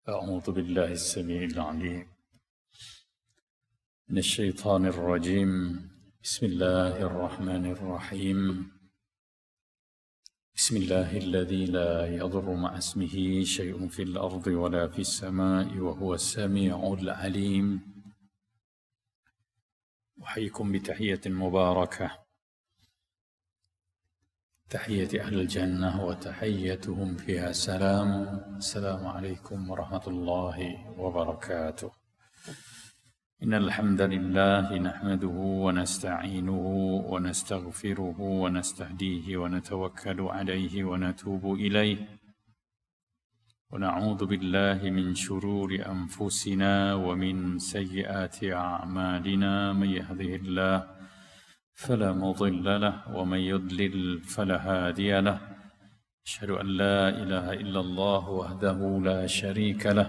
أعوذ بالله السميع العليم من الشيطان الرجيم. بسم الله الرحمن الرحيم. بسم الله الذي لا يضر مع اسمه شيء في الأرض ولا في السماء وهو السميع العليم. أحييكم بتحية مباركة، تحية أهل الجنة وتحيتهم فيها سلام. السلام عليكم ورحمة الله وبركاته. إن الحمد لله نحمده ونستعينه ونستغفره ونستهديه ونتوكل عليه ونتوب إليه، ونعوذ بالله من شرور أنفسنا ومن سيئات أعمالنا. من يهده الله فلا مضل له ومن يضلل فلا هادي له. أشهد أن لا إله إلا الله وحده لا شريك له.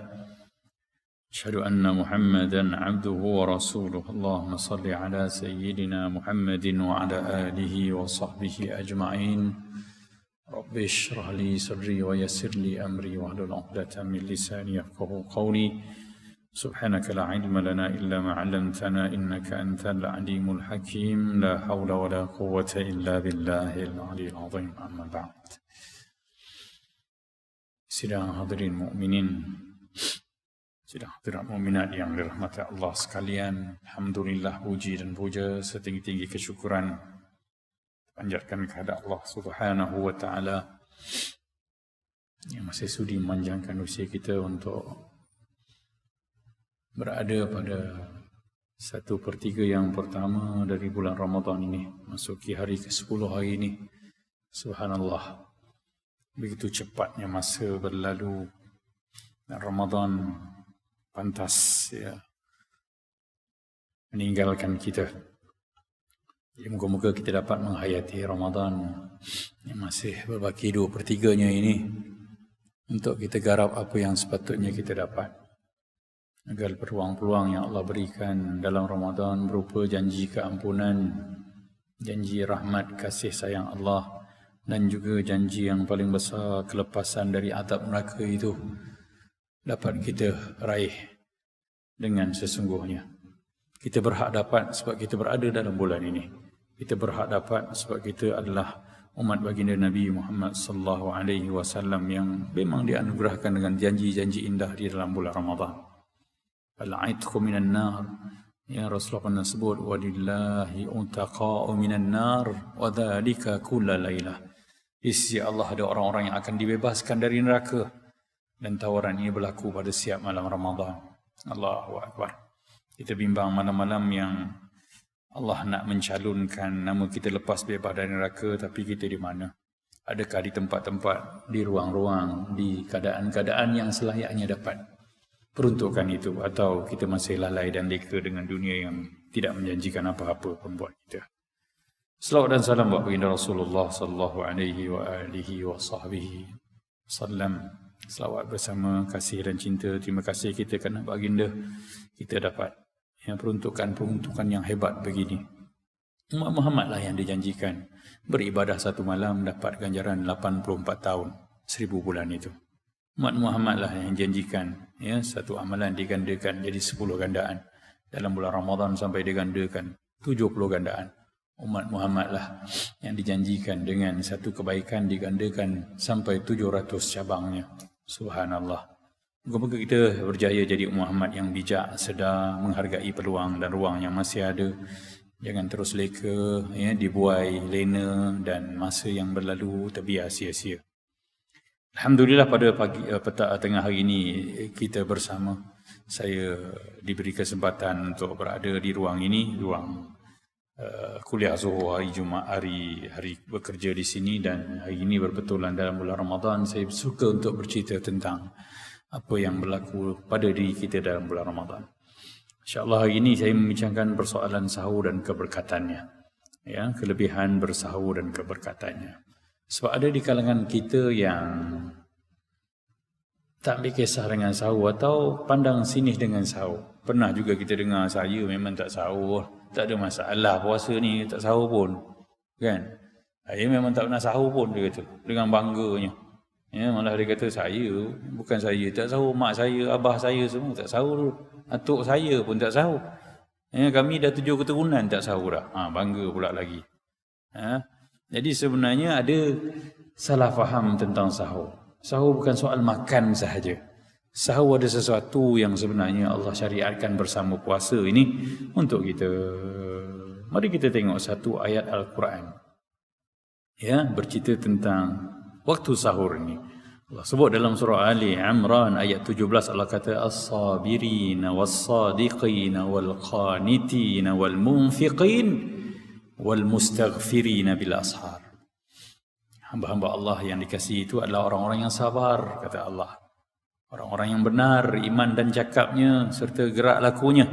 أشهد أن محمدا عبده ورسوله. اللهم صل على سيدنا محمد وعلى آله وصحبه أجمعين. رب اشرح لي صدري ويسر لي أمري واحلل عقدة من لساني يفقهوا قولي. سبحانك لا علم لنا إلا ما علمتنا إنك أنت العليم الحكيم. لا حول ولا قوة إلا بالله العلي العظيم. أما بعد. Sidang hadirin mukminin, sidang hadirat mukminat yang dirahmati Allah sekalian, alhamdulillah, puji dan puja setinggi-tinggi kesyukuran panjatkan kepada Allah Subhanahu wa taala yang masih sudi memanjangkan usia kita untuk berada pada 1/3 yang pertama dari bulan Ramadan ini, masuki hari ke-10 hari ini. Subhanallah, begitu cepatnya masa berlalu dan Ramadan pantas meninggalkan kita. Jadi moga-moga kita dapat menghayati Ramadan yang masih berbaki 2/3-nya ini untuk kita garap apa yang sepatutnya kita dapat, agar peluang-peluang yang Allah berikan dalam Ramadan berupa janji keampunan, janji rahmat kasih sayang Allah, dan juga janji yang paling besar, kelepasan dari azab neraka itu, dapat kita raih dengan sesungguhnya. Kita berhak dapat sebab kita berada dalam bulan ini. Kita berhak dapat sebab kita adalah umat baginda Nabi Muhammad sallallahu alaihi wasallam yang memang dianugerahkan dengan janji-janji indah di dalam bulan Ramadan. Al-'itqu minan nar, ya Rasulullah pernah sebut, walillahi untaqa'u minan nar wa dhalika kulla lailah. Di sisi Allah ada orang-orang yang akan dibebaskan dari neraka, dan tawaran ini berlaku pada setiap malam Ramadan. Allahu Akbar. Kita bimbang malam-malam yang Allah nak mencalonkan nama kita lepas bebas dari neraka, tapi kita di mana? Adakah di tempat-tempat, di ruang-ruang, di keadaan-keadaan yang selayaknya dapat peruntukan itu, atau kita masih lalai dan leka dengan dunia yang tidak menjanjikan apa-apa pun buat kita. Selawat dan salam buat baginda Rasulullah sallallahu alaihi wa alihi wa sahbihi sallam. Selawat bersama kasih dan cinta, terima kasih kita kerana baginda kita dapat yang peruntukan yang hebat begini. Umat Muhammad lah yang dijanjikan beribadah satu malam dapat ganjaran 84 tahun, 1000 bulan itu. Umat Muhammad lah yang janjikan satu amalan digandakan jadi 10 gandaan. Dalam bulan Ramadan sampai digandakan 70 gandaan. Umat Muhammad lah yang dijanjikan dengan satu kebaikan digandakan sampai 700 cabangnya. Subhanallah. Moga-moga kita berjaya jadi umat Muhammad yang bijak, sedar, menghargai peluang dan ruang yang masih ada. Jangan terus leka, dibuai, lena, dan masa yang berlalu terbiar sia-sia. Alhamdulillah, pada petang tengah hari ini kita bersama. Saya diberi kesempatan untuk berada di ruang ini, ruang kuliah Zuhur hari Jumaat, hari bekerja di sini, dan hari ini berbetulan dalam bulan Ramadan. Saya suka untuk bercerita tentang apa yang berlaku pada diri kita dalam bulan Ramadan. InsyaAllah hari ini saya membincangkan persoalan sahur dan keberkatannya, kelebihan bersahur dan keberkatannya. Sebab ada di kalangan kita yang tak ambil kisah dengan sahur atau pandang sinis dengan sahur. Pernah juga kita dengar, saya memang tak sahur, tak ada masalah puasa ni, tak sahur pun. Kan? Saya memang tak pernah sahur pun, dia kata, dengan bangganya. Ya, malah dia kata saya, bukan saya tak sahur, mak saya, abah saya semua tak sahur, atuk saya pun tak sahur. Ya, kami dah 7 keturunan tak sahur dah. Bangga pula lagi. Jadi sebenarnya ada salah faham tentang sahur. Sahur bukan soal makan sahaja. Sahur ada sesuatu yang sebenarnya Allah syariatkan bersama puasa ini untuk kita. Mari kita tengok satu ayat Al-Quran. Ya, bercerita tentang waktu sahur ini. Allah sebut dalam surah Ali Imran ayat 17, Allah kata as-sabirina was-sadiqina wal-qanitina wal-munfiqin wal-mustaghfirina bil ashar. Hamba-hamba Allah yang dikasihi itu adalah orang-orang yang sabar, kata Allah. Orang-orang yang benar iman dan cakapnya serta gerak lakunya.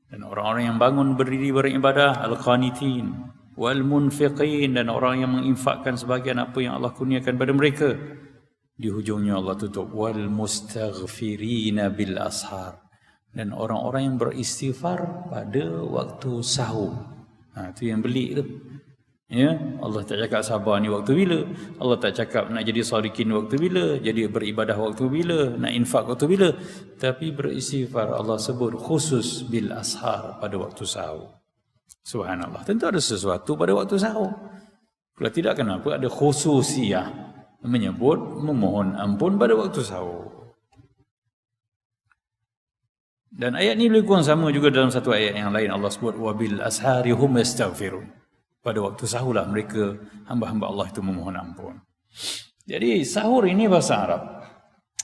Dan orang-orang yang bangun berdiri beribadah, al-qanitin wal-munfiqin, dan orang yang menginfakkan sebahagian apa yang Allah kurniakan pada mereka. Di hujungnya Allah tutup wal-mustaghfirina bil ashar, dan orang-orang yang beristighfar pada waktu sahur. Itu yang belik tu. Ya, Allah tak cakap sabar ni waktu bila, Allah tak cakap nak jadi shadiqin waktu bila, jadi beribadah waktu bila, nak infak waktu bila, tapi beristighfar Allah sebut khusus bil ashar, pada waktu sahur. Subhanallah, tentu ada sesuatu pada waktu sahur. Kalau tidak, kenapa ada khususiyah menyebut memohon ampun pada waktu sahur. Dan ayat ni lebih kurang sama juga dalam satu ayat yang lain. Allah sebut wabil ashari hum yastaghfirun. Pada waktu sahurlah mereka, hamba-hamba Allah itu memohon ampun. Jadi sahur ini bahasa Arab.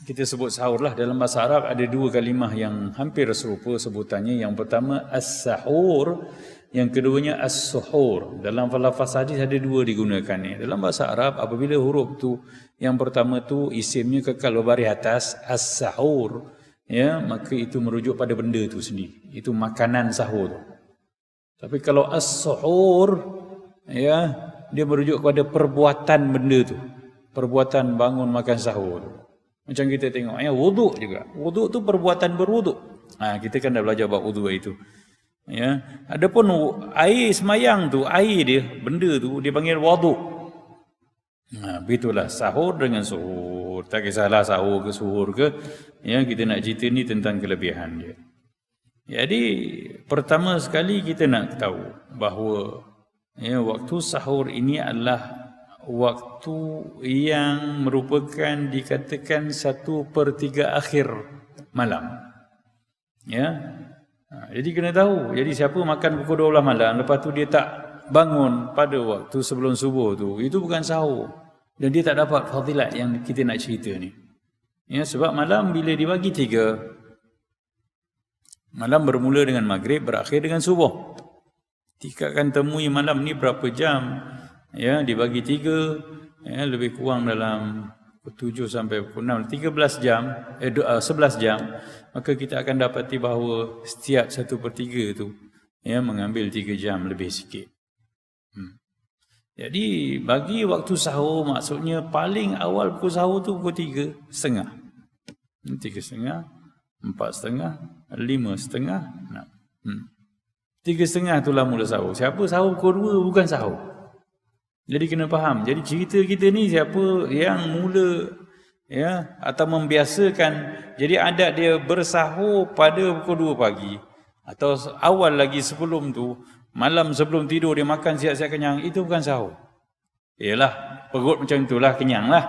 Kita sebut sahur lah. Dalam bahasa Arab ada 2 kalimah yang hampir serupa sebutannya. Yang pertama as-sahur, yang keduanya as-suhur. Dalam lafaz hadis ada 2 digunakan ni. Dalam bahasa Arab apabila huruf tu yang pertama tu isimnya kekal berbaris atas as-sahur, ya, maka itu merujuk pada benda tu sendiri. Itu makanan sahur. Tapi kalau as-suhur, ya, dia merujuk kepada perbuatan benda tu. Perbuatan bangun makan sahur. Macam kita tengok, ya, wuduk juga. Wuduk tu perbuatan berwuduk. Kita kan dah belajar bab wuduk itu. Ya, adapun air semayang tu, air dia, benda tu dia panggil wuduk. Begitulah sahur dengan suhur. Tak kisahlah sahur ke suhur ke, ya, kita nak cerita ni tentang kelebihan dia. Jadi pertama sekali kita nak tahu bahawa, ya, waktu sahur ini adalah waktu yang merupakan dikatakan 1/3 akhir malam. Ya. Jadi kena tahu. Jadi siapa makan pukul 12 malam, lepas tu dia tak bangun pada waktu sebelum subuh tu, itu bukan sahur. Dan dia tak dapat fadilat yang kita nak cerita ni. Ya, sebab malam bila dibagi 3, malam bermula dengan maghrib, berakhir dengan subuh. Tikatkan temui malam ni berapa jam, ya, dibagi 3, ya, lebih kurang dalam 7 sampai 6, 13 jam, 11 jam, maka kita akan dapati bahawa setiap 1/3 tu, ya, mengambil 3 jam lebih sikit. Jadi bagi waktu sahur, maksudnya paling awal pukul sahur tu pukul 3:30. 3:30, 4:30, 5:30, 6. 3:30 itulah mula sahur. Siapa sahur pukul 2 bukan sahur. Jadi kena faham. Jadi cerita kita ni siapa yang mula, ya, atau membiasakan, jadi adat dia bersahur pada pukul 2 pagi atau awal lagi sebelum tu, malam sebelum tidur dia makan siap-siap kenyang, itu bukan sahur. Yalah, perut macam itulah, kenyang lah.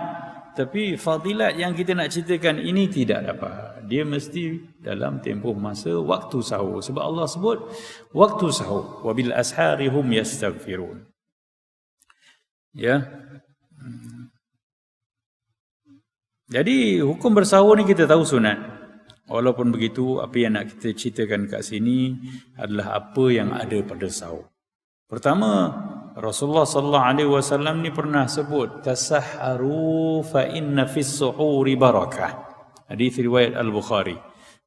Tapi fadilat yang kita nak ceritakan ini tidak dapat. Dia mesti dalam tempoh masa waktu sahur. Sebab Allah sebut waktu sahur. Wabil ashari hum yastaghfirun. Ya. Jadi hukum bersahur ni kita tahu sunat. Walaupun begitu, apa yang nak kita ceritakan kat sini adalah apa yang ada pada sahur. Pertama, Rasulullah sallallahu alaihi wasallam ni pernah sebut tasahharu fa inna fis suhuri barakah. Hadis riwayat Al-Bukhari,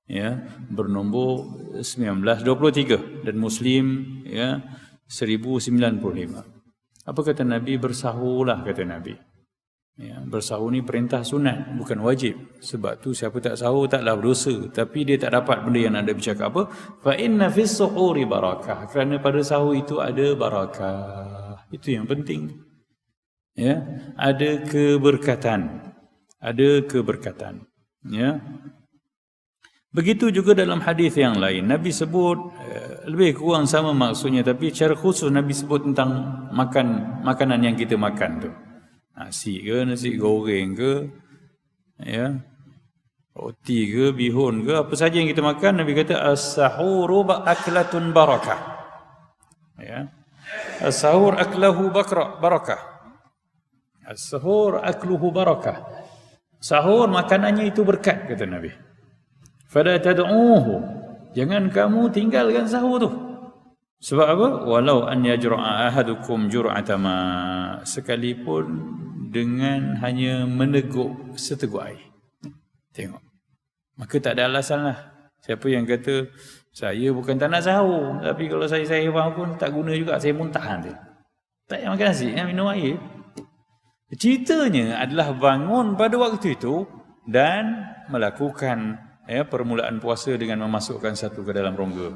ya, bernombor 1923 dan Muslim, ya, 1095. Apa kata Nabi? Bersahurlah, kata Nabi. Ya, bersahur ni perintah sunat, bukan wajib. Sebab tu siapa tak sahur taklah berdosa, tapi dia tak dapat benda yang nak dia bercakap apa? Fa inna fis suhuri barakah. Kerana pada sahur itu ada barakah. Itu yang penting. Ya, ada keberkatan. ada keberkatan. Ya. Begitu juga dalam hadis yang lain, Nabi sebut lebih kurang sama maksudnya, tapi secara khusus Nabi sebut tentang makanan yang kita makan tu. Nasi ke, nasi goreng ke, ya, roti ke, bihun ke, apa saja yang kita makan, Nabi kata as-sahuru aklatun barakah. Ya. As-sahur aklahu barakah. As-sahur akluhu barakah. Sahur makanannya itu berkat, kata Nabi. Fala tad'uhu, jangan kamu tinggalkan sahur tu. Sebab apa? Walau an yajra'a ahadukum jur'ata ma, sekalipun dengan hanya meneguk seteguk air. Tengok. Maka tak ada alasan lah. Siapa yang kata saya bukan tak nak sahur, tapi kalau saya pun tak guna juga, saya muntah nanti. Tak payah makan nasi, minum air. Ceritanya adalah bangun pada waktu itu dan melakukan permulaan puasa dengan memasukkan satu ke dalam rongga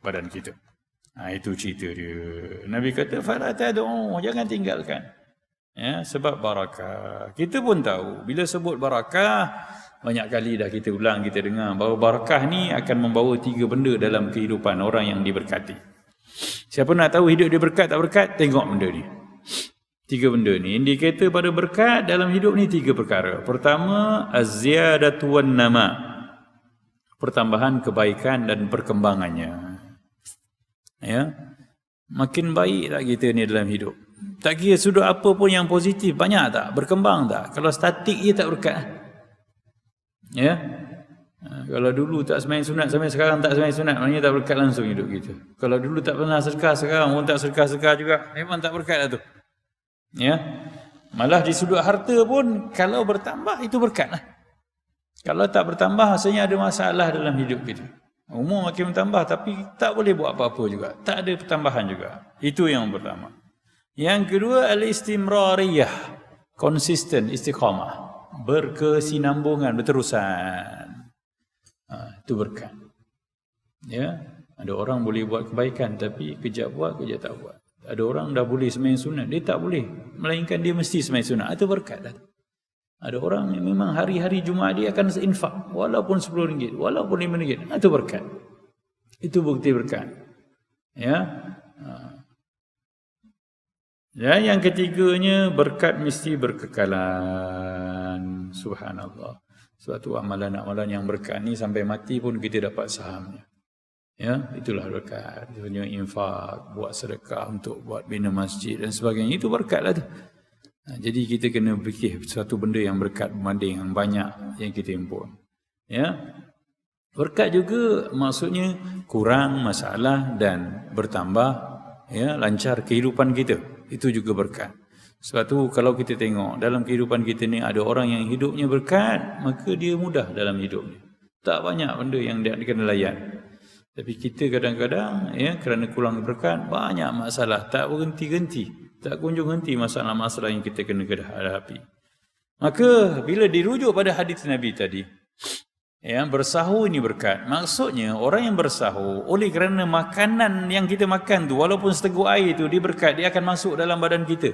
badan kita. Itu cerita dia. Nabi kata fala tad'u, jangan tinggalkan. Ya, sebab barakah. Kita pun tahu bila sebut barakah, banyak kali dah kita ulang, kita dengar bahawa barakah ni akan membawa 3 benda dalam kehidupan orang yang diberkati. Siapa nak tahu hidup dia berkat tak berkat, tengok benda ni. 3 benda ni indikator pada berkat dalam hidup ni 3 perkara. Pertama, az-ziyadatu wan nama, pertambahan kebaikan dan perkembangannya. Ya. Makin baik tak kita ni dalam hidup. Tak kira sudut apa pun yang positif, banyak tak? Berkembang tak? Kalau statik je tak berkat. Ya. Kalau dulu tak sembahyang sunat sampai sekarang tak sembahyang sunat, maknanya tak berkat langsung hidup kita. Kalau dulu tak pernah sedekah, sekarang pun tak sedekah juga, memang tak berkat lah tu. Ya. Malah di sudut harta pun kalau bertambah itu berkat lah. Kalau tak bertambah, rasanya ada masalah dalam hidup kita. Umur makin bertambah, tapi tak boleh buat apa-apa juga. Tak ada pertambahan juga. Itu yang pertama. Yang kedua, al-istimrariyah. Konsisten, istiqamah. Berkesinambungan, berterusan. Itu berkat. Ya, ada orang boleh buat kebaikan, tapi kejap buat, kejap tak buat. Ada orang dah boleh sembahyang sunat, dia tak boleh. Melainkan dia mesti sembahyang sunat. Itu berkat dah. Ada orang yang memang hari-hari Jumaat dia akan seinfak, walaupun RM10, walaupun RM5. Itu berkat. Itu bukti berkat. Ya. Ya, yang ketiganya, berkat mesti berkekalan. Subhanallah. Suatu amalan-amalan yang berkat ni sampai mati pun kita dapat sahamnya. Ya, itulah berkat. Contohnya infak, buat sedekah untuk buat bina masjid dan sebagainya. Itu berkatlah tu. Jadi kita kena fikir satu benda yang berkat berbanding yang banyak yang kita impun. Ya. Berkat juga maksudnya kurang masalah dan bertambah, ya, lancar kehidupan kita. Itu juga berkat. Sebab tu kalau kita tengok dalam kehidupan kita ni ada orang yang hidupnya berkat, maka dia mudah dalam hidupnya. Tak banyak benda yang dia kena layan. Tapi kita kadang-kadang, ya, kerana kurang berkat, banyak masalah, tak berhenti-henti. Tak kunjung henti masalah-masalah yang kita kena hadapi. Maka bila dirujuk pada hadis Nabi tadi, ya, bersahur ini berkat. Maksudnya orang yang bersahur, oleh kerana makanan yang kita makan tu, walaupun seteguk air tu, dia berkat, dia akan masuk dalam badan kita.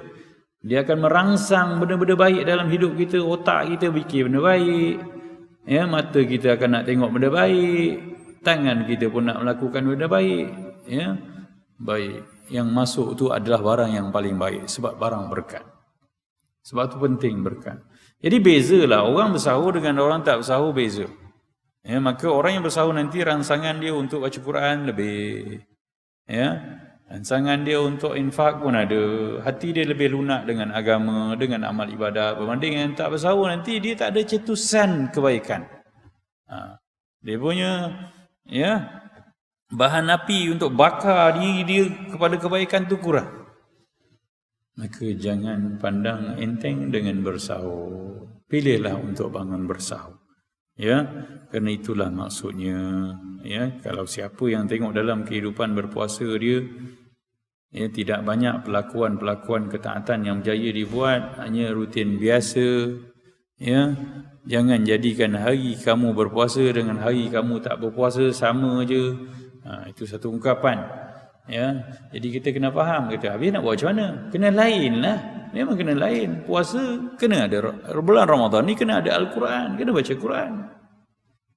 Dia akan merangsang benda-benda baik dalam hidup kita. Otak kita fikir benda baik, ya, mata kita akan nak tengok benda baik, tangan kita pun nak melakukan benda baik, ya, baik. Yang masuk tu adalah barang yang paling baik, sebab barang berkat. Sebab tu penting berkat. Jadi bezalah orang bersahur dengan orang tak bersahur, beza. Ya, maka orang yang bersahur nanti rangsangan dia untuk baca Quran lebih, ya, rangsangan dia untuk infak pun ada. Hati dia lebih lunak dengan agama, dengan amal ibadat. Berbanding yang tak bersahur, nanti dia tak ada cetusan kebaikan. Dia punya, ya, bahan api untuk bakar diri dia kepada kebaikan tu kurang. Maka jangan pandang enteng dengan bersahur. Pilihlah untuk bangun bersahur. Ya, kerana itulah maksudnya. Ya, kalau siapa yang tengok dalam kehidupan berpuasa dia, ya, tidak banyak pelakuan-pelakuan ketaatan yang berjaya dibuat, hanya rutin biasa. Ya, jangan jadikan hari kamu berpuasa dengan hari kamu tak berpuasa sama je. Itu satu ungkapan. Ya, jadi kita kena faham, kata habis nak buat macam mana? Kena lain lah. memang kena lain. Puasa kena ada, bulan Ramadan ni kena ada Al-Quran, kena baca Quran.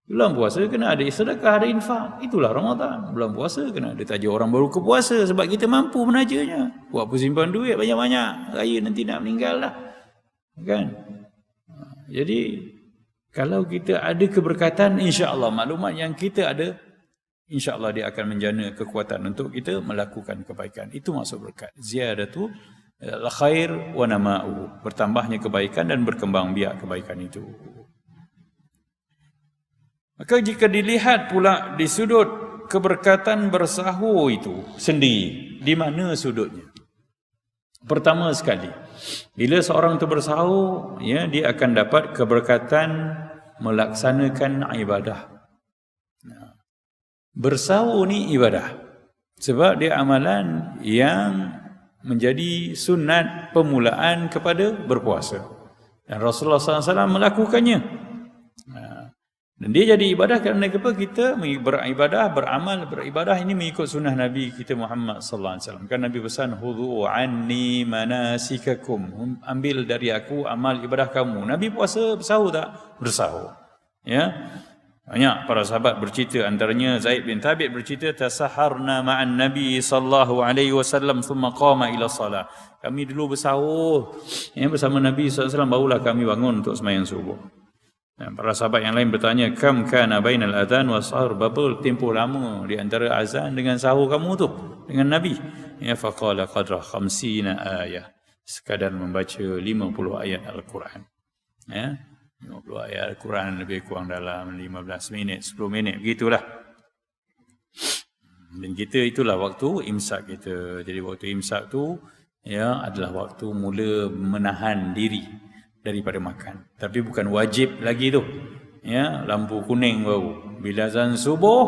Bulan puasa kena ada sedekah, ada infak. Itulah Ramadan. Bulan puasa kena ada tajuk orang baru ke puasa sebab kita mampu menajanya. Buat apa simpan duit banyak-banyak, raya nanti nak meninggal dah. Kan? Jadi kalau kita ada keberkatan, insya-Allah maklumat yang kita ada, insya-Allah dia akan menjana kekuatan untuk kita melakukan kebaikan. Itu maksud berkat. Ziyadatu al-khair wa nama'u. Bertambahnya kebaikan dan berkembang biak kebaikan itu. Maka jika dilihat pula di sudut keberkatan bersahur itu sendiri, di mana sudutnya? Pertama sekali, bila seorang itu bersahur, ya, dia akan dapat keberkatan melaksanakan ibadah. Bersahur ni ibadah. Sebab dia amalan yang menjadi sunat permulaan kepada berpuasa. Dan Rasulullah SAW melakukannya. Dan dia jadi ibadah kerana kita beribadah, beribadah ini mengikut sunnah Nabi kita Muhammad sallallahu alaihi wasallam. Kan Nabi pesan, "Khudhu anni manasikakum." Ambil dari aku amal ibadah kamu. Nabi puasa bersahur tak? Bersahur. Ya. Banyak para sahabat bercerita, antaranya Zaid bin Thabit bercerita, "Tasaharna ma'an Nabi sallallahu alaihi wasallam thumma qama ila salah." Kami dulu bersahur bersama Nabi sallallahu alaihi wasallam, barulah kami bangun untuk sembahyang subuh. Dan para sahabat yang lain bertanya, "Kam kana bainal adzan was sahur?" Berapa tempoh lama di antara azan dengan sahur kamu tu dengan Nabi? Ya, faqala qadra 50 ayat. Sekadar membaca 50 ayat Al-Quran. Ya, 50 ayat Al-Quran lebih kurang dalam 15 minit, 10 minit, begitulah. Dan kita itulah waktu imsak kita. Jadi waktu imsak tu ya adalah waktu mula menahan diri daripada makan. Tapi bukan wajib lagi tu. Ya, lampu kuning baru. Bila azan subuh,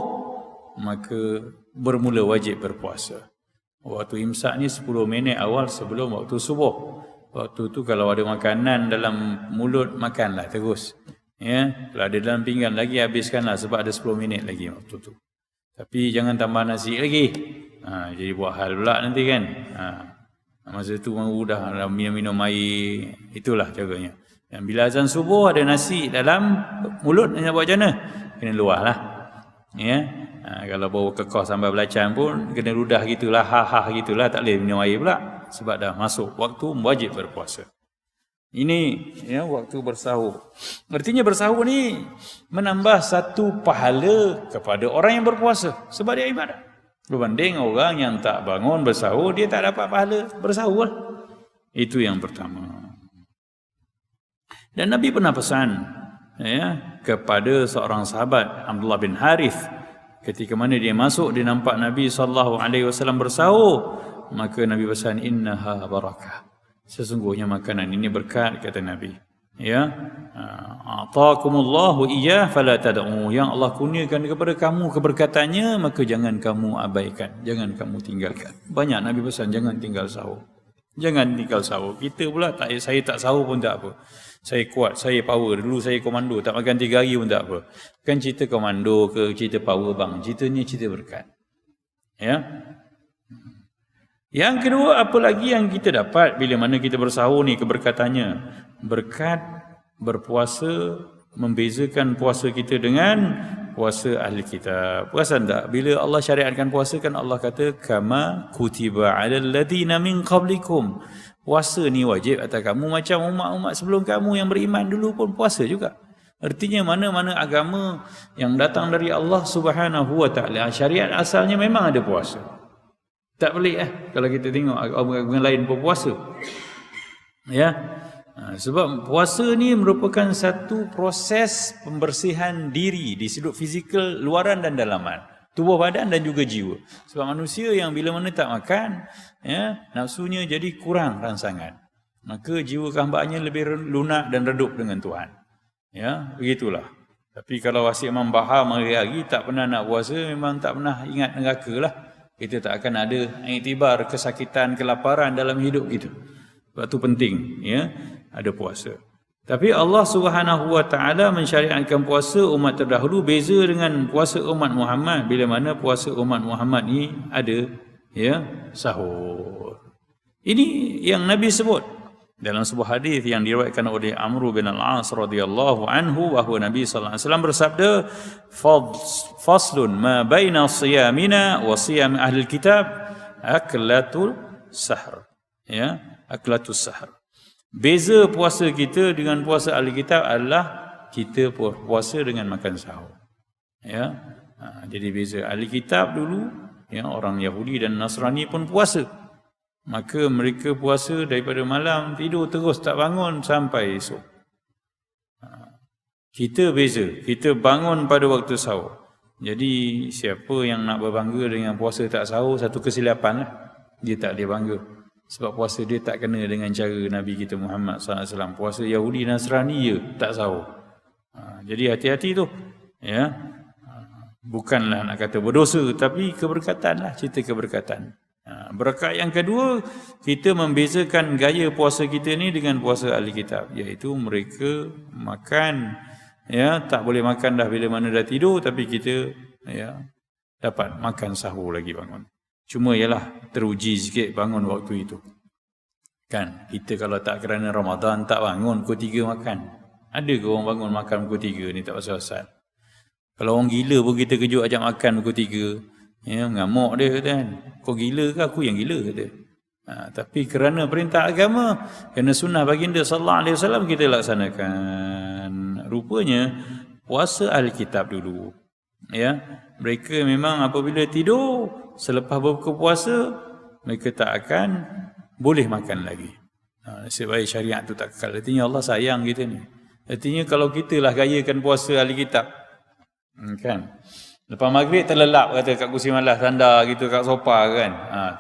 maka bermula wajib berpuasa. Waktu imsak ni 10 minit awal sebelum waktu subuh. Waktu tu kalau ada makanan dalam mulut, makanlah terus. Ya, kalau ada dalam pinggan lagi, habiskanlah sebab ada 10 minit lagi waktu tu. Tapi jangan tambah nasi lagi. Jadi buat hal pula nanti kan. Masa tu dah minum air, itulah caranya. Dan bila azan subuh ada nasi dalam mulut, nak buat macam mana? Kena luah lah. Ya. Kalau bawa kekos sambal belacan pun kena ludah gitulah, gitulah, tak boleh minum air pula sebab dah masuk waktu wajib berpuasa. Ini ya waktu bersahur. Artinya bersahur ni menambah satu pahala kepada orang yang berpuasa sebab dia ibadah. Berbanding orang yang tak bangun bersahur, dia tak dapat pahala bersahur lah. Itu yang pertama. Dan Nabi pernah pesan ya, kepada seorang sahabat, Abdullah bin Harith, ketika mana dia masuk, dia nampak Nabi SAW bersahur, maka Nabi pesan, "Innaha barakah." Sesungguhnya makanan ini berkat, kata Nabi. Ya, ataakumullahu iyyah fala tad'u. Yang Allah kurniakan kepada kamu keberkatannya, maka jangan kamu abaikan, jangan kamu tinggalkan. Banyak Nabi pesan jangan tinggal sahur. Jangan tinggal sahur. Kita pula saya tak sahur pun tak apa. Saya kuat, saya power. Dulu saya komando, tak makan 3 hari pun tak apa. Kan cerita komando ke cerita power bang, ceritanya cerita berkat. Ya. Yang kedua, apa lagi yang kita dapat bila mana kita bersahur ni keberkatannya? Berkat berpuasa membezakan puasa kita dengan puasa ahli kitab. Perasan tak? Bila Allah syariatkan puasa kan Allah kata kama kutiba 'alal ladina min qablikum. Puasa ni wajib atas kamu macam umat-umat sebelum kamu yang beriman dulu pun puasa juga. Artinya mana-mana agama yang datang dari Allah Subhanahu wa taala, syariat asalnya memang ada puasa. Tak pelik kalau kita tengok agama lain pun puasa. Ya. Sebab puasa ni merupakan satu proses pembersihan diri di sudut fizikal luaran dan dalaman, tubuh badan dan juga jiwa. Sebab manusia yang bila mana tak makan, ya, nafsunya jadi kurang rangsangan. Maka jiwa kehambaannya lebih lunak dan redup dengan Tuhan. Ya, begitulah. Tapi kalau asyik membaham hari-hari tak pernah nak puasa, memang tak pernah ingat neraka lah. Kita tak akan ada iktibar kesakitan, kelaparan dalam hidup kita. Sebab itu penting, ya, ada puasa. Tapi Allah Subhanahu wa taala mensyariatkan puasa umat terdahulu beza dengan puasa umat Muhammad, bila mana puasa umat Muhammad ni ada ya sahur. Ini yang Nabi sebut. Dalam sebuah hadis yang diriwayatkan oleh Amr bin Al-As radhiyallahu anhu, bahawa Nabi sallallahu alaihi wasallam bersabda, faslun ma baina siyamina wa siyam ahli kitab aklatul sahr. Ya, aklatus sahr. Beza puasa kita dengan puasa ahli kitab adalah kita puasa dengan makan sahur. Ya. Jadi beza. Ahli kitab dulu, ya, orang Yahudi dan Nasrani pun puasa. Maka mereka puasa daripada malam, tidur terus tak bangun sampai esok. Kita beza, kita bangun pada waktu sahur. Jadi siapa yang nak berbangga dengan puasa tak sahur, satu kesilapan lah. Dia tak boleh bangga. Sebab puasa dia tak kena dengan cara Nabi kita Muhammad SAW. Puasa Yahudi Nasrani je tak sahur. Jadi hati-hati tu. Ya. Bukanlah nak kata berdosa, tapi keberkatan lah, cerita keberkatan. Berkat yang kedua, kita membezakan gaya puasa kita ni dengan puasa ahli kitab, iaitu mereka makan, ya, tak boleh makan dah bila mana dah tidur, tapi kita, ya, dapat makan sahur lagi bangun. Cuma ialah teruji sikit bangun waktu itu. Kan, kita kalau tak kerana Ramadan tak bangun pukul 3 makan. Ada ke orang bangun makan pukul 3 ni, tak pasal-pasal. Kalau orang gila pun kita kejut ajak makan pukul 3. Ya, mengamuk dia kata kan. Kau gila ke? Aku yang gila kata. Tapi kerana perintah agama, kerana sunnah baginda sallallahu alaihi wasallam, kita laksanakan. Rupanya puasa ahli kitab dulu. Ya, mereka memang apabila tidur selepas berbuka puasa, mereka tak akan boleh makan lagi. Nasib baik syariat tu tak kekal. Artinya Allah sayang kita ni. Artinya kalau kita lah gayakan puasa ahli kitab, kan, lepas maghrib terlelap kata kat kursi malas tanda gitu kat sofa kan.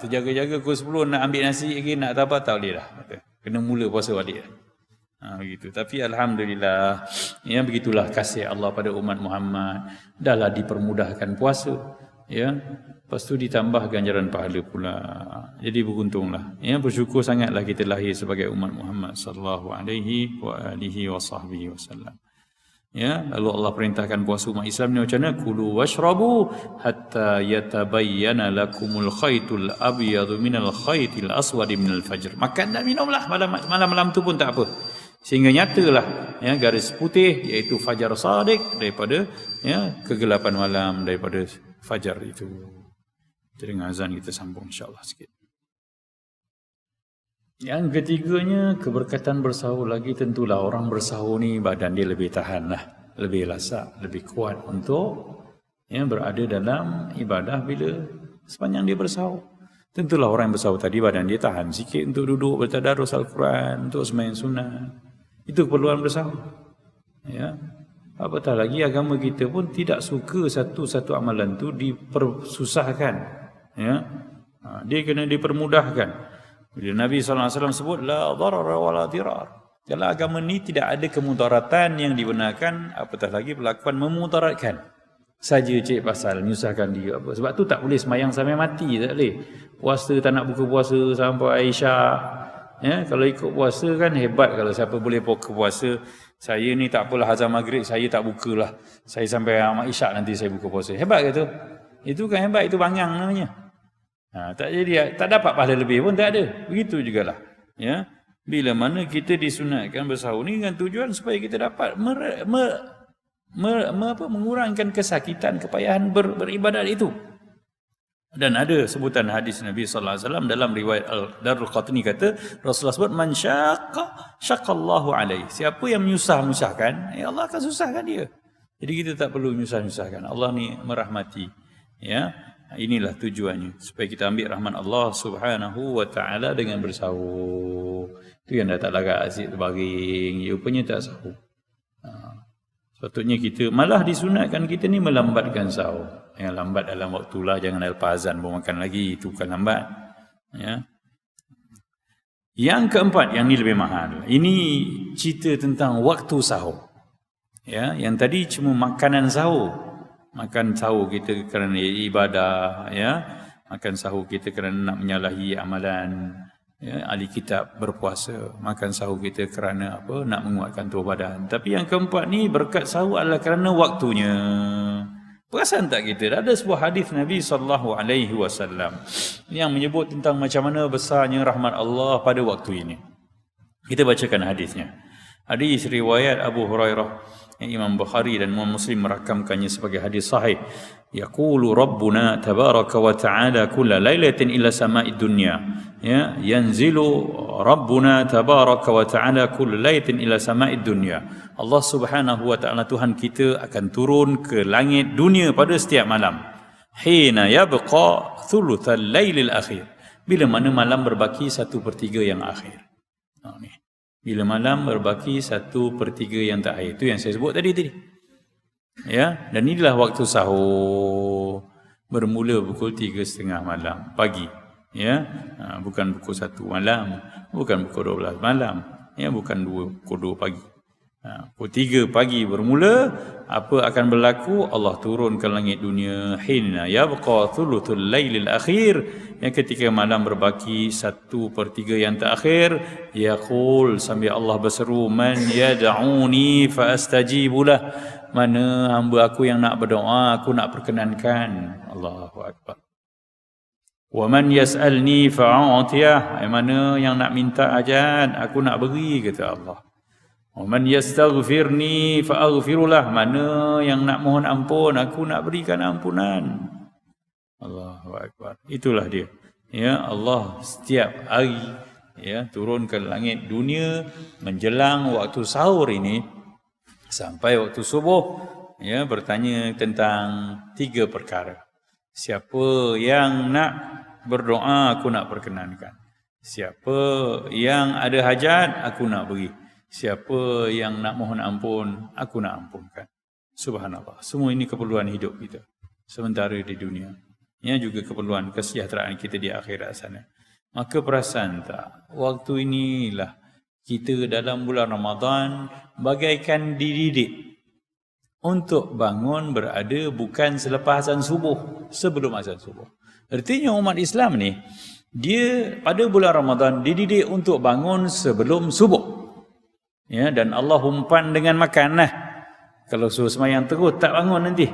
Terjaga-jaga pukul 10 nak ambil nasi lagi, nak tak apa, tak boleh dah. Kata. Kena mula puasa balik. Begitu. Tapi alhamdulillah, ya, begitulah kasih Allah pada umat Muhammad. Dahlah dipermudahkan puasa, ya. Lepas tu ditambah ganjaran pahala pula. Jadi beruntunglah. Ya, bersyukur sangatlah kita lahir sebagai umat Muhammad sallallahu alaihi wa alihi wa sahbihi wasallam. Ya, lalu Allah perintahkan puasa umat Islam ni macam mana? Kulu washrabu hatta yatabayyana lakumul khaytul abyadu minal khaytil aswadi minal fajr. Makan dan minumlah malam-malam tu pun tak apa. Sehingga nyatalah, ya, garis putih iaitu fajar sadiq daripada, ya, kegelapan malam daripada fajar itu. Jadi dengan azan kita sambung insya-Allah sikit. Yang ketiganya, keberkatan bersahur lagi. Tentulah orang bersahur ni badan dia lebih tahan lah, lebih lasak, lebih kuat untuk, ya, berada dalam ibadah bila sepanjang dia bersahur. Tentulah orang yang bersahur tadi badan dia tahan sikit untuk duduk bertadarus Al-Quran, untuk sembahyang sunat. Itu keperluan bersahur. Ya. Apatah lagi agama kita pun tidak suka satu-satu amalan tu dipersusahkan. Ya. Dia kena dipermudahkan. Bila Nabi SAW sebut la darara wa la dirar. Dalam agama ni tidak ada kemudaratan yang dibenarkan, apatah lagi perlakuan memudaratkan. Saja cik pasal menyusahkan dia apa. Sebab tu tak boleh semayang sampai mati, tak boleh. Puasa tak nak buka puasa sampai Isyak. Ya, kalau ikut puasa kan hebat kalau siapa boleh buka puasa. Saya ni tak apalah azan maghrib saya tak bukalah. Saya sampai Isyak nanti saya buka puasa. Hebat ke tu? Itu kan hebat, itu bangang namanya. Tak jadi, tak dapat pahala lebih pun tak ada. Begitu jugalah. Ya, bila mana kita disunatkan bersahur ni dengan tujuan supaya kita dapat mengurangkan kesakitan, kepayahan beribadat itu. Dan ada sebutan hadis Nabi sallallahu alaihi wasallam dalam riwayat Al-Darqutni kata Rasulullah sebut man syaqallahu alaihi. Siapa yang menyusahkan, ya Allah akan susahkan dia. Jadi kita tak perlu menyusahkan. Allah ni merahmati. Ya. Inilah tujuannya, supaya kita ambil rahmat Allah Subhanahu wa taala dengan bersahur. Itu yang dah tak larat asyik terbaring, rupanya tak sahur. Sepatutnya kita malah disunatkan kita ni melambatkan sahur. Yang lambat dalam waktulah, jangan lepas azan pun makan lagi, itu bukan lambat. Ya. Yang keempat, yang ni lebih mahal. Ini cerita tentang waktu sahur. Ya, yang tadi cuma makanan sahur. Makan sahur kita kerana ibadah, ya. Makan sahur kita kerana nak menyalahi amalan, ya, ahli kitab berpuasa. Makan sahur kita kerana apa? Nak menguatkan tubuh badan. Tapi yang keempat ni, berkat sahur adalah kerana waktunya. Perasan tak kita? Ada sebuah hadis Nabi sallallahu alaihi wasallam yang menyebut tentang macam mana besarnya rahmat Allah pada waktu ini. Kita bacakan hadisnya. Hadis riwayat Abu Hurairah yang Imam Bukhari dan Imam Muslim merakamkannya sebagai hadis sahih. Yaqulu Rabbuna tabaraka wa ta'ala kulla lailatin ila sama'id dunya. Ya, yanzilu Rabbuna tabaraka wa ta'ala kulla lailatin ila sama'id dunya. Allah Subhanahu wa ta'ala Tuhan kita akan turun ke langit dunia pada setiap malam. Hina yabqa thuluthal lailil akhir. Bila mana malam berbaki 1/3 yang akhir. Ni. Bila malam berbaki 1/3 yang terakhir. Itu yang saya sebut tadi. Ya, dan inilah waktu sahur. Bermula pukul 3:30 malam pagi. Ya, bukan pukul 1 malam, bukan pukul 12 malam, ya, bukan pukul 2 pagi. Pukul 3 pagi bermula. Apa akan berlaku? Allah turun ke langit dunia. Hina yabqa thuluthul lailil akhir. Yang ketika malam berbaki 1/3 yang terakhir. Yaqul, sambil Allah berseru, man yad'uni fa astajibulah. Mana hamba aku yang nak berdoa, aku nak perkenankan. Allahu Akbar. Wa man yas'alni fa'atiyah. Mana yang nak minta hajat, aku nak beri, kata Allah. Wa man yastaghfirni fa'aghfirulah. Mana yang nak mohon ampun, aku nak berikan ampunan. Allahu Akbar. Itulah dia. Ya, Allah setiap hari, ya, turun ke langit dunia menjelang waktu sahur ini sampai waktu subuh, ya, bertanya tentang 3 perkara. Siapa yang nak berdoa, aku nak perkenankan. Siapa yang ada hajat, aku nak beri. Siapa yang nak mohon ampun, aku nak ampunkan. Subhanallah. Semua ini keperluan hidup kita sementara di dunia. Ya, juga keperluan kesejahteraan kita di akhirat sana. Maka perasan tak, waktu inilah kita dalam bulan Ramadan bagaikan dididik untuk bangun berada bukan selepas azan subuh, sebelum azan subuh. Artinya umat Islam ni, dia pada bulan Ramadan dididik untuk bangun sebelum subuh. Ya, dan Allah umpan dengan makan lah. Kalau suruh semayang terus tak bangun nanti.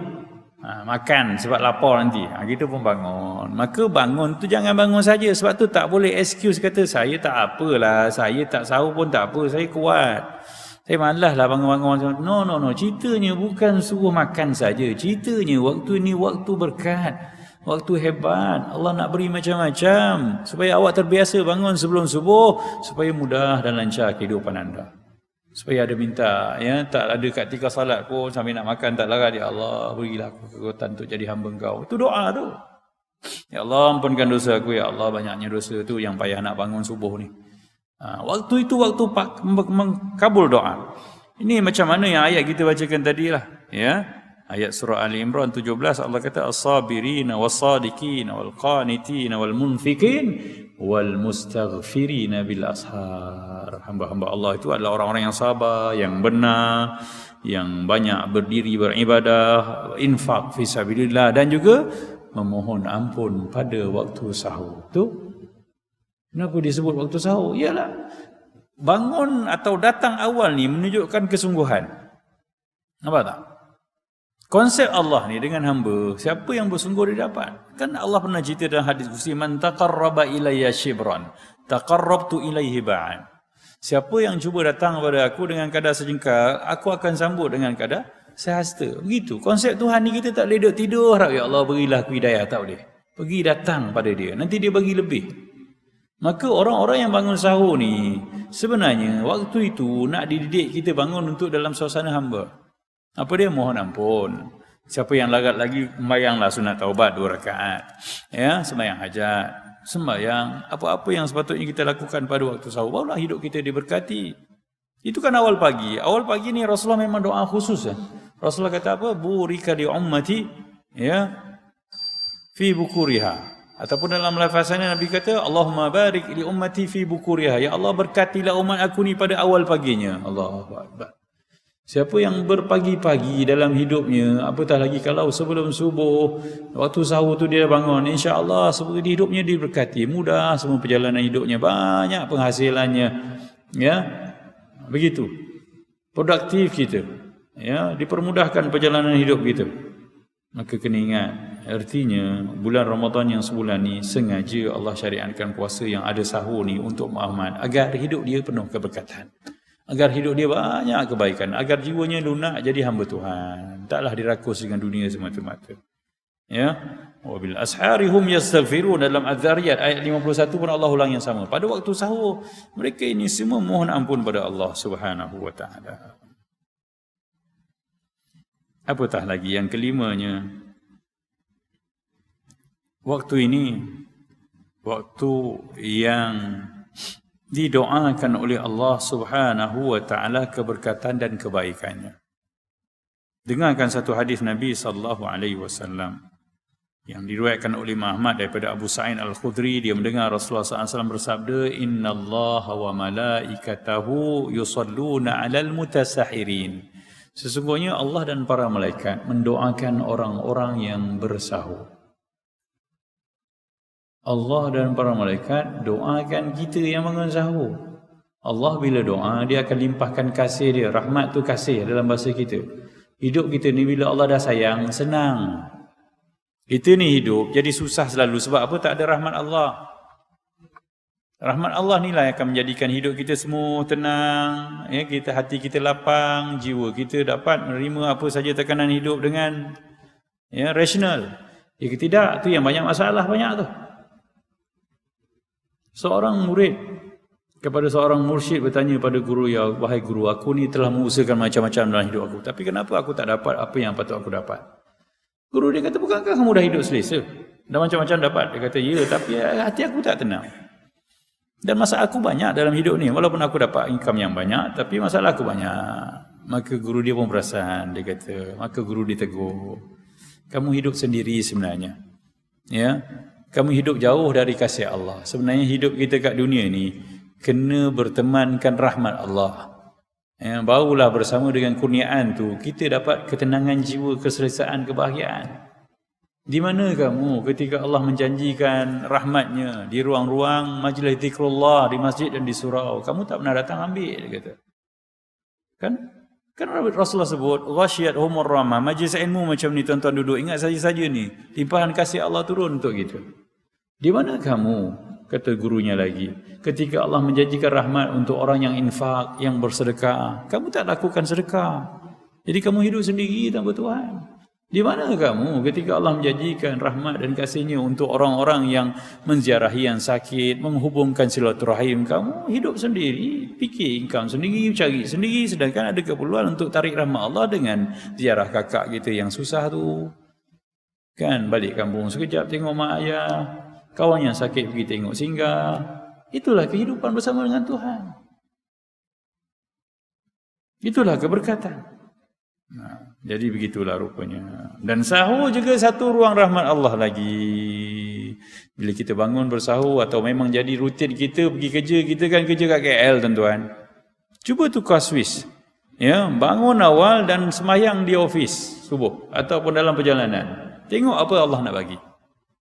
Makan sebab lapar nanti. Kita pun bangun. Maka bangun tu jangan bangun saja. Sebab tu tak boleh excuse kata saya tak apalah, saya tak sahur pun tak apa, saya kuat. Saya malas lah bangun-bangun. No. Ceritanya bukan suruh makan saja. Ceritanya waktu ni waktu berkat. Waktu hebat. Allah nak beri macam-macam. Supaya awak terbiasa bangun sebelum subuh. Supaya mudah dan lancar kehidupan anda. Supaya ada minta, ya, tak ada ketika salat pun sambil nak makan tak larat, ya Allah berilah aku kekuatan untuk jadi hamba Engkau. Itu doa tu. Ya Allah ampunkan dosa aku, ya Allah banyaknya dosa tu yang payah nak bangun subuh ni. Waktu itu waktu mengkabul doa. Ini macam mana yang ayat kita bacakan tadi lah, ya. Ayat surah Ali Imran 17 Allah kata as-sabirina was-sadiqina wal-qanitina wal-munfiqin wal-mustaghfirina bil ashar. Hamba-hamba Allah itu adalah orang-orang yang sabar, yang benar, yang banyak berdiri beribadah, infak fi sabilillah, dan juga memohon ampun pada waktu sahur. Tu kenapa disebut waktu sahur? Iyalah bangun atau datang awal ni menunjukkan kesungguhan. Nampak tak? Konsep Allah ni dengan hamba, siapa yang bersungguh dia dapat. Kan Allah pernah cerita dalam hadis qudsi, man taqarraba ilayya shibran taqarrabtu ilaihi ba'an. Siapa yang cuba datang kepada aku dengan kadar sejengkal, aku akan sambut dengan kadar sehasta. Begitu. Konsep Tuhan ni kita tak boleh duduk tidur harap ya Allah berilah aku hidayah, tak boleh. Pergi datang pada dia, nanti dia bagi lebih. Maka orang-orang yang bangun sahur ni sebenarnya waktu itu nak dididik kita bangun untuk dalam suasana hamba. Apa dia? Mohon ampun. Siapa yang larat lagi, sembahyanglah sunat taubat 2 rakaat. Ya, sembahyang hajat, sembahyang apa-apa yang sepatutnya kita lakukan pada waktu sahur. Barulah hidup kita diberkati. Itu kan awal pagi. Awal pagi ni Rasulullah memang doa khusus ya. Rasulullah kata apa? Burika li ummati, ya, fi bukuriha. Ataupun dalam lafazannya Nabi kata Allahumma barik li ummati fi bukuriha. Ya Allah berkatilah umat aku ni pada awal paginya. Allahu Akbar. Siapa yang berpagi-pagi dalam hidupnya, apatah lagi kalau sebelum subuh, waktu sahur tu dia bangun, insya-Allah seperti hidupnya diberkati, mudah semua perjalanan hidupnya, banyak penghasilannya, ya. Begitu. Produktif kita, ya, dipermudahkan perjalanan hidup kita. Maka kena ingat, Artinya bulan Ramadan yang sebulan ni sengaja Allah syariatkan puasa yang ada sahur ni untuk Muhammad agar hidup dia penuh keberkatan. Agar hidup dia banyak kebaikan, agar jiwanya lunak jadi hamba Tuhan. Taklah dirakus dengan dunia semata-mata. Ya. Wa bil ashari hum yastaghfirun, dalam Az-Zariyat ayat 51 pun Allah ulang yang sama. Pada waktu sahur mereka ini semua mohon ampun pada Allah Subhanahu wa taala. Apatah lagi yang kelimanya, waktu ini waktu yang didoakan oleh Allah Subhanahu wa taala keberkatan dan kebaikannya. Dengarkan satu hadis Nabi sallallahu alaihi wasallam yang diriwayatkan oleh Ahmad daripada Abu Sa'id Al-Khudri. Dia mendengar Rasulullah SAW bersabda, "Innallaha wa malaikatahu yusalluna 'alal mutasahirin." Sesungguhnya Allah dan para malaikat mendoakan orang-orang yang bersahur. Allah dan para malaikat doakan kita yang bangun sahur. Allah bila doa, dia akan limpahkan kasih dia. Rahmat tu kasih dalam bahasa kita. Hidup kita ni bila Allah dah sayang, senang. Kita ni hidup jadi susah selalu. Sebab apa? Tak ada rahmat Allah. Rahmat Allah ni lah yang akan menjadikan hidup kita semua tenang. Ya, hati kita lapang, jiwa kita dapat menerima apa saja tekanan hidup dengan rasional. Jika tidak, tu yang banyak masalah banyak tu. Seorang murid kepada seorang mursyid bertanya pada guru, "Ya wahai guru, aku ni telah mengusahakan macam-macam dalam hidup aku, tapi kenapa aku tak dapat apa yang patut aku dapat?" Guru dia kata, "Bukankah kamu dah hidup selesa? Dah macam-macam dapat?" Dia kata, "Ya, tapi hati aku tak tenang. Dan masalah aku banyak dalam hidup ni. Walaupun aku dapat income yang banyak, tapi masalah aku banyak." Maka guru dia pun perasan. Dia kata, maka guru dia tegur, "Kamu hidup sendiri sebenarnya. Ya, kamu hidup jauh dari kasih Allah. Sebenarnya hidup kita kat dunia ni kena bertemankan rahmat Allah. Ya, barulah bersama dengan kurniaan tu kita dapat ketenangan jiwa, keselesaan, kebahagiaan. Di mana kamu ketika Allah menjanjikan rahmatnya di ruang-ruang majlis zikrullah, di masjid dan di surau? Kamu tak pernah datang ambil," dia kata. Kan Rasulullah sebut, "Ghasyiyat-humur rahmah." Majlis ilmu macam ni tuan-tuan duduk, ingat saja-saja ni, limpahan kasih Allah turun untuk kita. Di mana kamu, kata gurunya lagi, ketika Allah menjanjikan rahmat untuk orang yang infak, yang bersedekah, kamu tak lakukan sedekah. Jadi kamu hidup sendiri tanpa Tuhan. Di mana kamu ketika Allah menjanjikan rahmat dan kasihnya untuk orang-orang yang menziarahi yang sakit, menghubungkan silaturahim, kamu hidup sendiri, fikir income sendiri, cari sendiri, sedangkan ada keperluan untuk tarik rahmat Allah dengan ziarah kakak kita yang susah tu. Kan, balik kampung sekejap tengok mak ayah, kawan yang sakit pergi tengok singgah. Itulah kehidupan bersama dengan Tuhan. Itulah keberkatan. Nah, jadi begitulah rupanya. Dan sahur juga satu ruang rahmat Allah lagi. Bila kita bangun bersahur atau memang jadi rutin kita pergi kerja, kita kan kerja kat KL tuan-tuan. Cuba tukar Swiss. Ya, bangun awal dan semayang di ofis subuh ataupun dalam perjalanan. Tengok apa Allah nak bagi.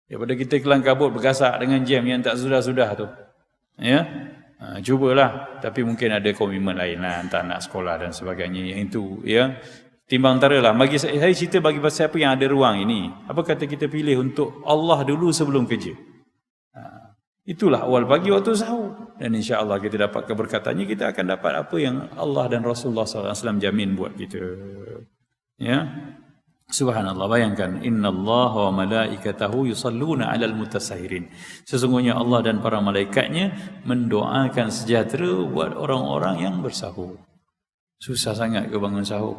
Daripada kita kelang kabut bergasak dengan jam yang tak sudah-sudah tu. Ya. Cubalah, tapi mungkin ada komitmen lain lah, hantar anak sekolah dan sebagainya, yang itu ya. Timbang antara lah, bagi saya cerita bagi siapa yang ada ruang ini, apa kata kita pilih untuk Allah dulu sebelum kerja. Itulah awal pagi waktu sahur, dan insya-Allah kita dapat keberkatannya, kita akan dapat apa yang Allah dan Rasulullah SAW jamin buat kita. Ya. Subhanallah, bayangkan, innallaha wa malaikatahu yusalluna 'alal mutasahirin. Sesungguhnya Allah dan para malaikatnya mendoakan sejahtera buat orang-orang yang bersahur. Susah sangat ke bangun sahur?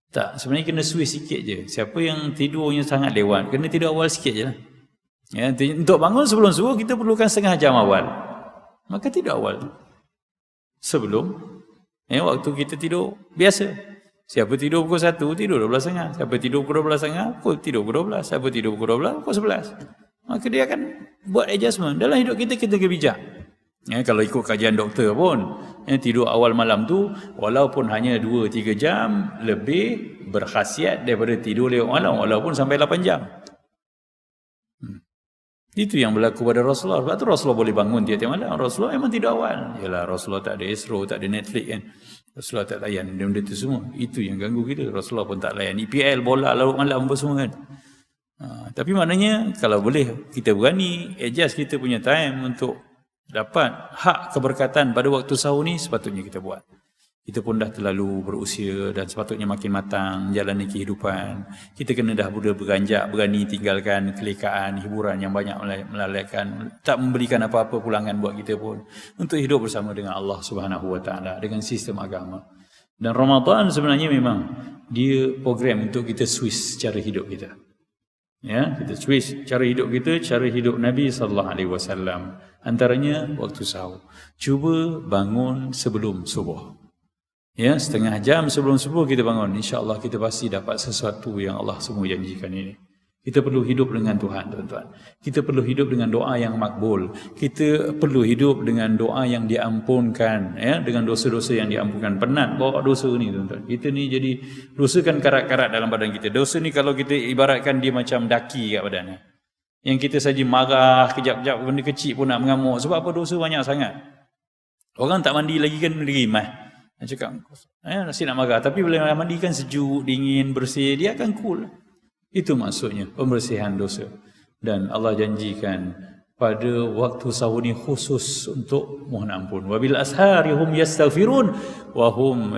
Tak, sebenarnya kena switch sikit je. Siapa yang tidurnya sangat lewat, kena tidur awal sikit je lah. Ya, untuk bangun sebelum subuh kita perlukan setengah jam awal. Maka tidur awal sebelum waktu kita tidur biasa. Siapa tidur pukul 1, tidur 12.30. Siapa tidur pukul 12.30, tidur pukul 12. Siapa tidur pukul 12, pukul 11. Maka dia akan buat adjustment. Dalam hidup kita, kita kena bijak. Ya, kalau ikut kajian doktor pun, tidur awal malam tu, walaupun hanya 2-3 jam, lebih berkhasiat daripada tidur lewat malam, walaupun sampai 8 jam. Itu yang berlaku pada Rasulullah. Sebab tu Rasulullah boleh bangun tiap-tiap malam. Rasulullah memang tidur awal. Yalah, Rasulullah tak ada Astro, tak ada Netflix kan. Rasulullah tak layan benda tu semua. Itu yang ganggu kita. Rasulullah pun tak layan EPL, bola, larut malam apa semua kan. Tapi maknanya kalau boleh kita berani adjust kita punya time untuk dapat hak keberkatan pada waktu sahur ni, sepatutnya kita buat. Kita pun dah terlalu berusia dan sepatutnya makin matang menjalani kehidupan. Kita kena dah beranjak, berani tinggalkan kelekaan, hiburan yang banyak melalaikan, tak memberikan apa-apa pulangan buat kita pun untuk hidup bersama dengan Allah Subhanahu Wa Taala dengan sistem agama. Dan Ramadan sebenarnya memang dia program untuk kita switch cara hidup kita. Ya, kita switch cara hidup kita, cara hidup Nabi sallallahu alaihi wasallam. Antaranya waktu sahur. Cuba bangun sebelum subuh. Ya, setengah jam sebelum subuh kita bangun. InsyaAllah kita pasti dapat sesuatu yang Allah semua janjikan ini. Kita perlu hidup dengan Tuhan, tuan-tuan. Kita perlu hidup dengan doa yang makbul. Kita perlu hidup dengan doa yang diampunkan, ya, dengan dosa-dosa yang diampunkan. Penat bawa dosa ni, tuan-tuan. Kita ni jadi dosa kan karat-karat dalam badan kita. Dosa ni kalau kita ibaratkan dia macam daki kat badan. Yang kita saja marah, kejap-kejap benda kecil pun nak mengamuk. Sebab apa? Dosa banyak sangat. Orang tak mandi lagi kan rimah. Dia cakap, nasi nak marah. Tapi bila mandi kan sejuk, dingin, bersih, dia akan cool. Itu maksudnya, pembersihan dosa. Dan Allah janjikan pada waktu sahur ni khusus untuk mohon ampun. Wabil ashari hum yastaghfirun wa hum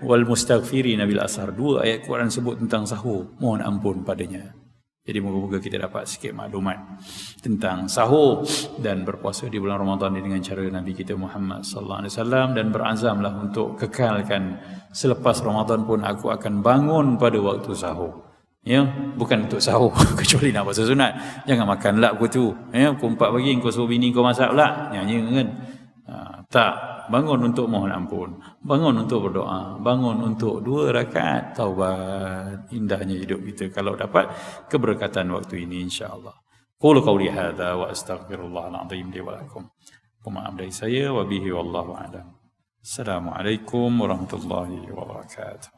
wal mustaghfirina bil ashar. 2 ayat Quran sebut tentang sahur, mohon ampun padanya. Jadi moga-moga kita dapat sikit maklumat tentang sahur dan berpuasa di bulan Ramadan ini dengan cara Nabi kita Muhammad sallallahu alaihi wasallam, dan berazamlah untuk kekalkan selepas Ramadan pun aku akan bangun pada waktu sahur. Ya, bukan untuk sahur kecuali nak puasa sunat. Jangan makan lap pukul tu. Ya, pukul 4 pagi kau suruh bini kau masak pula. Nyanyi kan. Tak, bangun untuk mohon ampun, bangun untuk berdoa, bangun untuk 2 rakaat taubat. Indahnya hidup kita kalau dapat keberkatan waktu ini, insya-Allah. Qul qawli hadza wa astaghfirullahal azim li wa lakum. Maaf dari saya, wa bihi wallahu a'lam. Assalamualaikum warahmatullahi wabarakatuh.